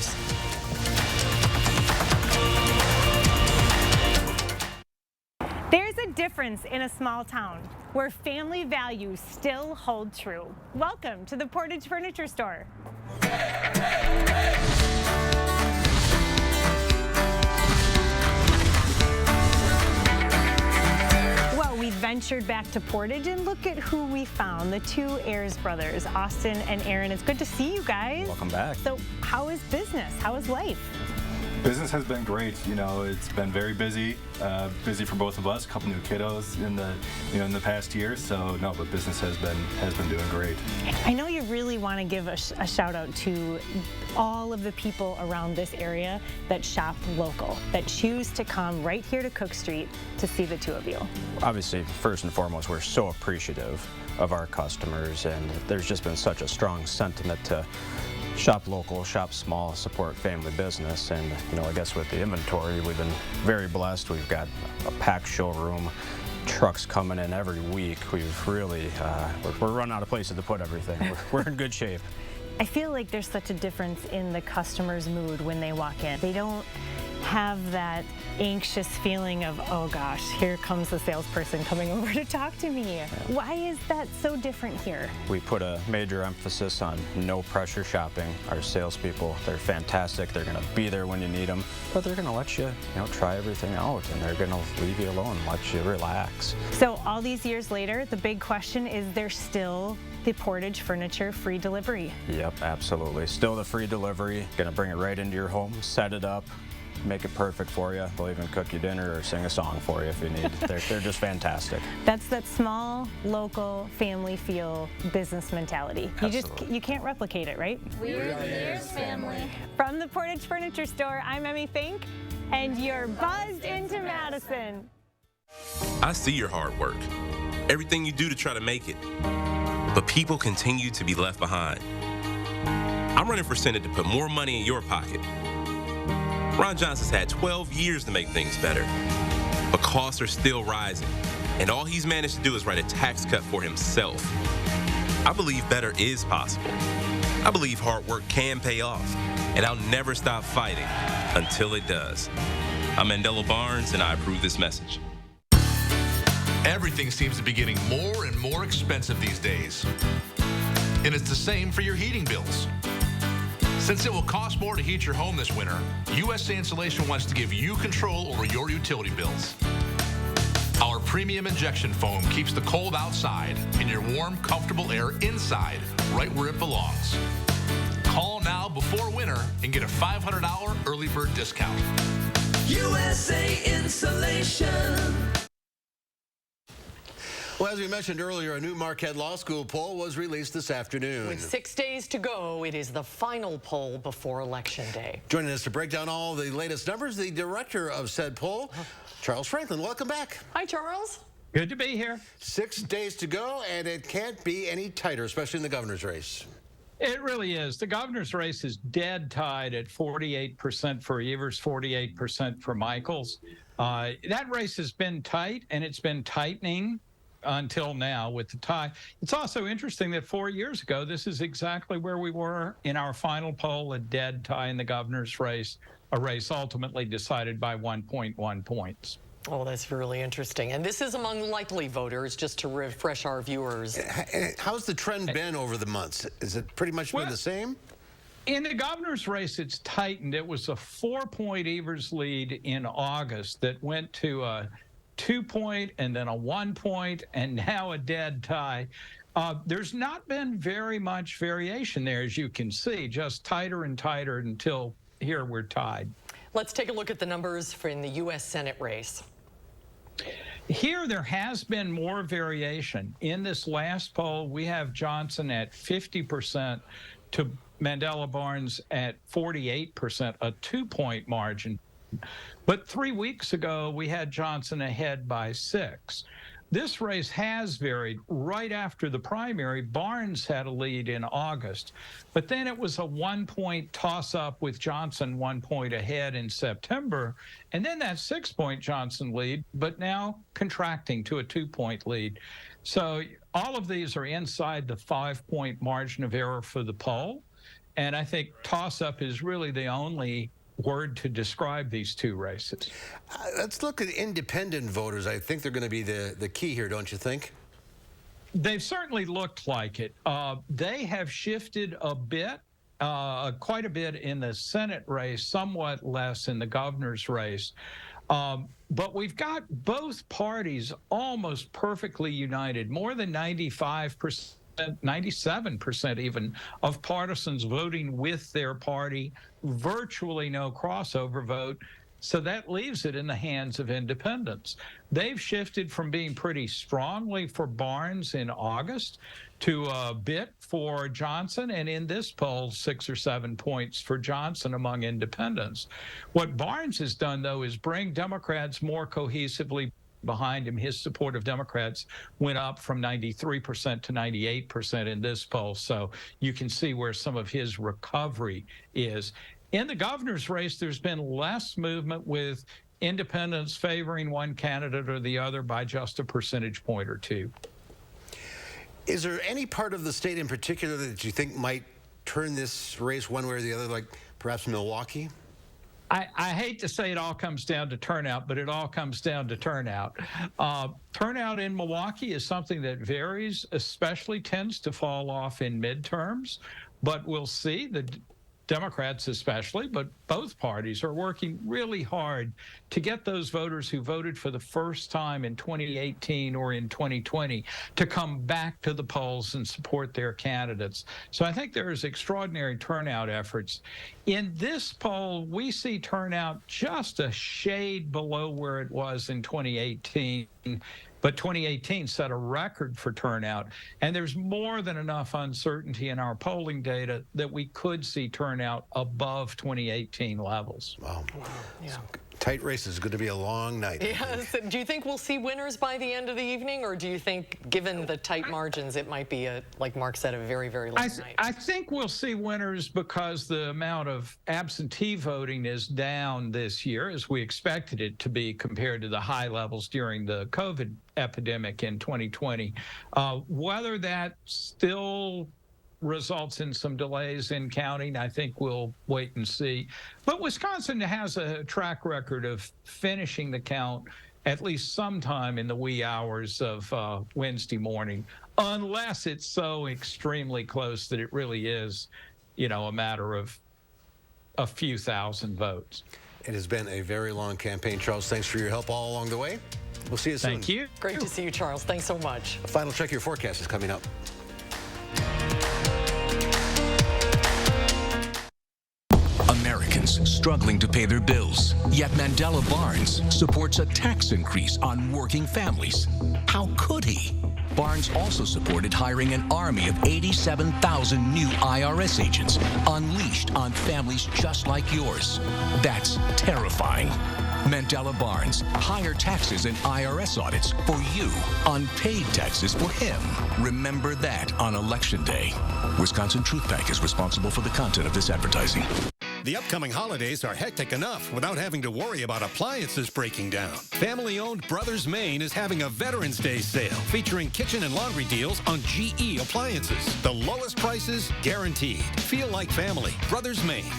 There's a difference in a small town where family values still hold true. Welcome to the Portage Furniture Store. Well, we ventured back to Portage and look at who we found, the two Ayers brothers, Austin and Aaron. It's good to see you guys.
Welcome back.
So how is business? How is life?
Business has been great. You know, it's been very busy for both of us. A couple new kiddos in the past year. So no, but business has been doing great.
I know you really want to give a shout out to all of the people around this area that shop local, that choose to come right here to Cook Street to see the two of you.
Obviously, first and foremost, we're so appreciative of our customers, and there's just been such a strong sentiment to shop local, shop small, support family business. And I guess with the inventory, we've been very blessed. We've got a packed showroom, trucks coming in every week. We've really, we're running out of places to put everything. We're in good shape.
I feel like there's such a difference in the customer's mood when they walk in. They don't have that anxious feeling of, oh gosh, here comes the salesperson coming over to talk to me. Why is that so different here?
We put a major emphasis on no pressure shopping. Our salespeople, they're fantastic. They're going to be there when you need them, but they're going to let you, try everything out, and they're going to leave you alone, let you relax.
So all these years later, the big question is, there still the Portage Furniture free delivery?
Yep, absolutely. Still the free delivery. Going to bring it right into your home, set it up, make it perfect for you. They'll even cook you dinner or sing a song for you if you need. They're just fantastic.
That's that small, local, family feel business mentality. You can't replicate it, right?
We're the Ayers family.
From the Portage Furniture Store, I'm Emmy Fink, and you're buzzed into Madison.
I see your hard work, everything you do to try to make it, but people continue to be left behind. I'm running for Senate to put more money in your pocket. Ron Johnson's had 12 years to make things better, but costs are still rising, and all he's managed to do is write a tax cut for himself. I believe better is possible. I believe hard work can pay off, and I'll never stop fighting until it does. I'm Mandela Barnes, and I approve this message.
Everything seems to be getting more and more expensive these days, and it's the same for your heating bills. Since it will cost more to heat your home this winter, USA Insulation wants to give you control over your utility bills. Our premium injection foam keeps the cold outside and your warm, comfortable air inside, right where it belongs. Call now before winter and get a $500 early bird discount.
USA Insulation.
Well, as we mentioned earlier, a new Marquette Law School poll was released this afternoon.
With 6 days to go, it is the final poll before Election Day.
Joining us to break down all the latest numbers, the director of said poll, Charles Franklin. Welcome back.
Hi, Charles.
Good to be here.
6 days to go, and it can't be any tighter, especially in the governor's race.
It really is. The governor's race is dead tied at 48% for Evers, 48% for Michaels. That race has been tight, and it's been tightening until now with the tie. It's also interesting that 4 years ago, this is exactly where we were in our final poll, a dead tie in the governor's race, a race ultimately decided by 1.1 points.
Oh, that's really interesting. And this is among likely voters, just to refresh our viewers.
How's the trend been over the months? Is it pretty much been the same?
In the governor's race, it's tightened. It was a 4-point Evers lead in August that went to a 2-point and then a 1-point and now a dead tie. There's not been very much variation there, as you can see, just tighter and tighter until here we're tied.
Let's take a look at the numbers for in the U.S. Senate race.
Here, there has been more variation. In this last poll, we have Johnson at 50% to Mandela Barnes at 48%, a 2-point margin. But 3 weeks ago, we had Johnson ahead by 6. This race has varied. Right after the primary, Barnes had a lead in August, but then it was a 1-point toss-up with Johnson 1 point ahead in September, and then that 6-point Johnson lead, but now contracting to a 2-point lead. So all of these are inside the 5-point margin of error for the poll, and I think toss-up is really the only word to describe these two races.
Let's look at independent voters. I think they're going to be the key here, don't you think?
They've certainly looked like it. They have shifted a bit, quite a bit in the Senate race, somewhat less in the governor's race. But we've got both parties almost perfectly united, more than 95%. 97% even of partisans voting with their party, virtually no crossover vote. So that leaves it in the hands of independents. They've shifted from being pretty strongly for Barnes in August to a bit for Johnson, and in this poll, 6 or 7 points for Johnson among independents. What Barnes has done, though, is bring Democrats more cohesively behind him. His support of Democrats went up from 93% to 98% in this poll. So you can see where some of his recovery is. In the governor's race, there's been less movement, with independents favoring one candidate or the other by just a percentage point or 2.
Is there any part of the state in particular that you think might turn this race one way or the other, like perhaps Milwaukee?
I hate to say it all comes down to turnout, but it all comes down to turnout. Turnout in Milwaukee is something that varies, especially tends to fall off in midterms, but we'll see. The Democrats especially, but both parties are working really hard to get those voters who voted for the first time in 2018 or in 2020 to come back to the polls and support their candidates. So I think there is extraordinary turnout efforts. In this poll, we see turnout just a shade below where it was in 2018. But 2018 set a record for turnout, and there's more than enough uncertainty in our polling data that we could see turnout above 2018 levels.
Wow.
Yeah.
So, tight race is going to be a long night.
Yes. Do you think we'll see winners by the end of the evening, or do you think, given the tight margins, it might be, like Mark said, a very, very long night?
I think we'll see winners because the amount of absentee voting is down this year, as we expected it to be compared to the high levels during the COVID epidemic in 2020. Whether that still results in some delays in counting, I think we'll wait and see. But Wisconsin has a track record of finishing the count at least sometime in the wee hours of Wednesday morning, unless it's so extremely close that it really is, you know, a matter of a few thousand votes.
It has been a very long campaign. Charles, thanks for your help all along the way. We'll see you soon.
Thank you.
Great to see you, Charles. Thanks so much.
A final check of your forecast is coming up.
Americans struggling to pay their bills. Yet Mandela Barnes supports a tax increase on working families. How could he? Barnes also supported hiring an army of 87,000 new IRS agents unleashed on families just like yours. That's terrifying. Mandela Barnes, higher taxes and IRS audits for you, unpaid taxes for him. Remember that on Election Day. Wisconsin Truth Bank is responsible for the content of this advertising.
The upcoming holidays are hectic enough without having to worry about appliances breaking down. Family-owned Brothers Maine is having a Veterans Day sale featuring kitchen and laundry deals on GE appliances. The lowest prices guaranteed. Feel like family. Brothers Maine.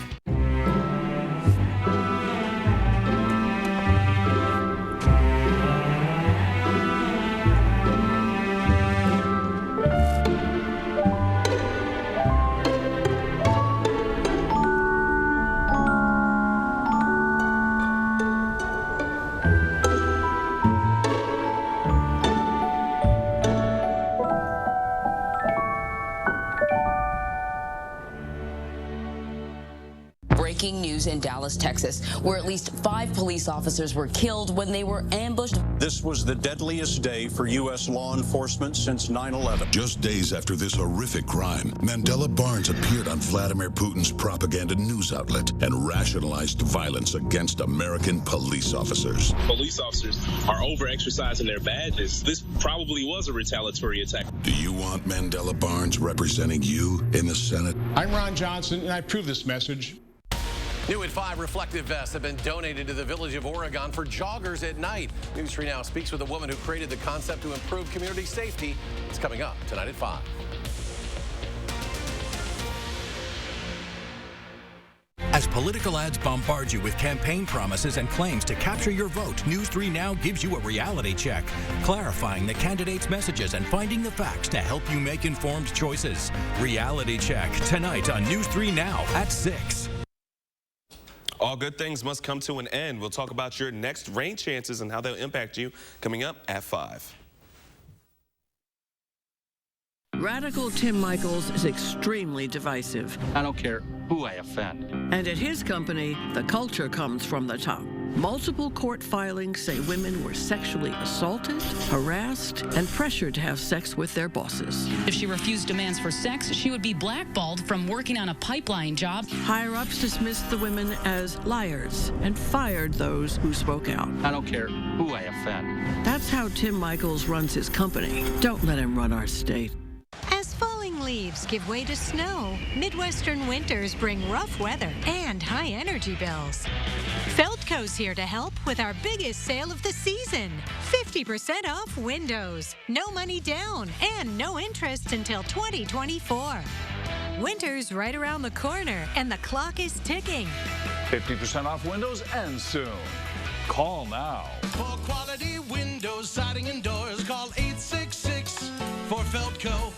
breaking news in Dallas, Texas, where at least 5 police officers were killed when they were ambushed.
This was the deadliest day for U.S. law enforcement since 9/11.
Just days after this horrific crime, Mandela Barnes appeared on Vladimir Putin's propaganda news outlet and rationalized violence against American police officers.
Police officers are over-exercising their badges. This probably was a retaliatory attack.
Do you want Mandela Barnes representing you in the Senate?
I'm Ron Johnson, and I approve this message.
New at 5, reflective vests have been donated to the village of Oregon for joggers at night. News 3 Now speaks with a woman who created the concept to improve community safety. It's coming up tonight at 5.
As political ads bombard you with campaign promises and claims to capture your vote, News 3 Now gives you a reality check, clarifying the candidates' messages and finding the facts to help you make informed choices. Reality Check, tonight on News 3 Now at 6.
All good things must come to an end. We'll talk about your next rain chances and how they'll impact you coming up at 5.
Radical Tim Michaels is extremely divisive.
I don't care who I offend.
And at his company, the culture comes from the top. Multiple court filings say women were sexually assaulted, harassed, and pressured to have sex with their bosses.
If she refused demands for sex, she would be blackballed from working on a pipeline job.
Higher-ups dismissed the women as liars and fired those who spoke out.
I don't care who I offend.
That's how Tim Michaels runs his company. Don't let him run our state.
As falling leaves give way to snow, Midwestern winters bring rough weather and high energy bills. Feldco's here to help with our biggest sale of the season. 50% off windows, no money down, and no interest until 2024. Winter's right around the corner, and the clock is ticking.
50% off windows and soon. Call now.
For quality windows, siding, and doors, call 866 for Feldco.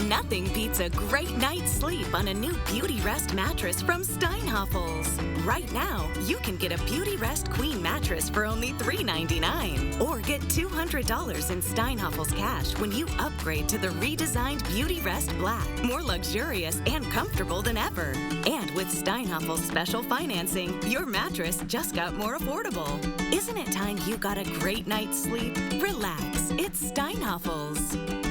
Nothing beats a great night's sleep on a new Beauty Rest mattress from Steinhoffels. Right now, you can get a Beauty Rest Queen mattress for only $399. Or get $200 in Steinhoffels cash when you upgrade to the redesigned Beauty Rest Black. More luxurious and comfortable than ever. And with Steinhoffels special financing, your mattress just got more affordable. Isn't it time you got a great night's sleep? Relax, it's Steinhoffels.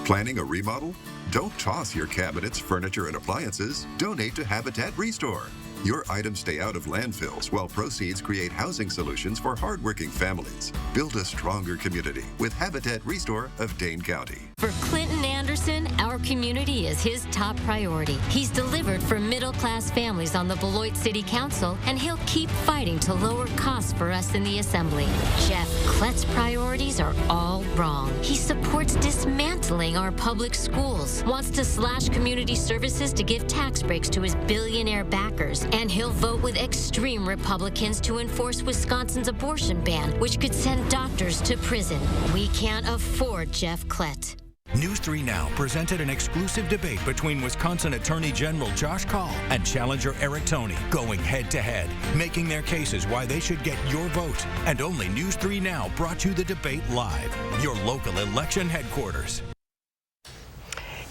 Planning a remodel? Don't toss your cabinets, furniture, and appliances. Donate to Habitat Restore. Your items stay out of landfills while proceeds create housing solutions for hardworking families. Build a stronger community with Habitat Restore of Dane County.
For Clinton Anderson, our community is his top priority. He's delivered for middle-class families on the Beloit City Council, and he'll keep fighting to lower costs for us in the Assembly. Jeff Klett's priorities are all wrong. He supports dismantling our public schools, wants to slash community services to give tax breaks to his billionaire backers, and he'll vote with extreme Republicans to enforce Wisconsin's abortion ban, which could send doctors to prison. We can't afford Jeff Klett.
News 3 Now presented an exclusive debate between Wisconsin Attorney General Josh Kaul and challenger Eric Toney, going head-to-head, making their cases why they should get your vote. And only News 3 Now brought you the debate live, your local election headquarters.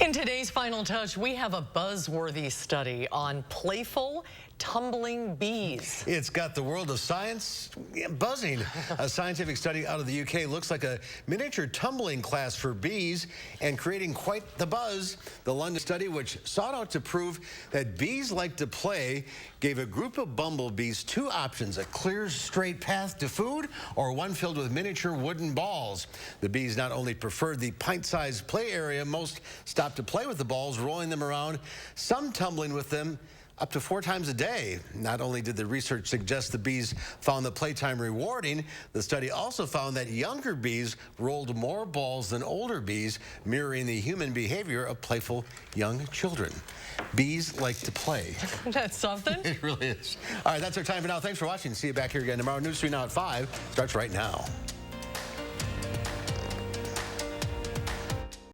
In today's Final Touch, we have a buzzworthy study on playful tumbling bees.
It's got the world of science buzzing. A scientific study out of the UK looks like a miniature tumbling class for bees and creating quite the buzz. The London study, which sought out to prove that bees like to play, gave a group of bumblebees 2 options: a clear, straight path to food or one filled with miniature wooden balls. The bees not only preferred the pint-sized play area, most stopped to play with the balls, rolling them around, some tumbling with them up to 4 times a day. Not only did the research suggest the bees found the playtime rewarding, the study also found that younger bees rolled more balls than older bees, mirroring the human behavior of playful young children. Bees like to play.
That's something.
It really is. All right, that's our time for now. Thanks for watching. See you back here again tomorrow. News 3 Now at 5 starts right now.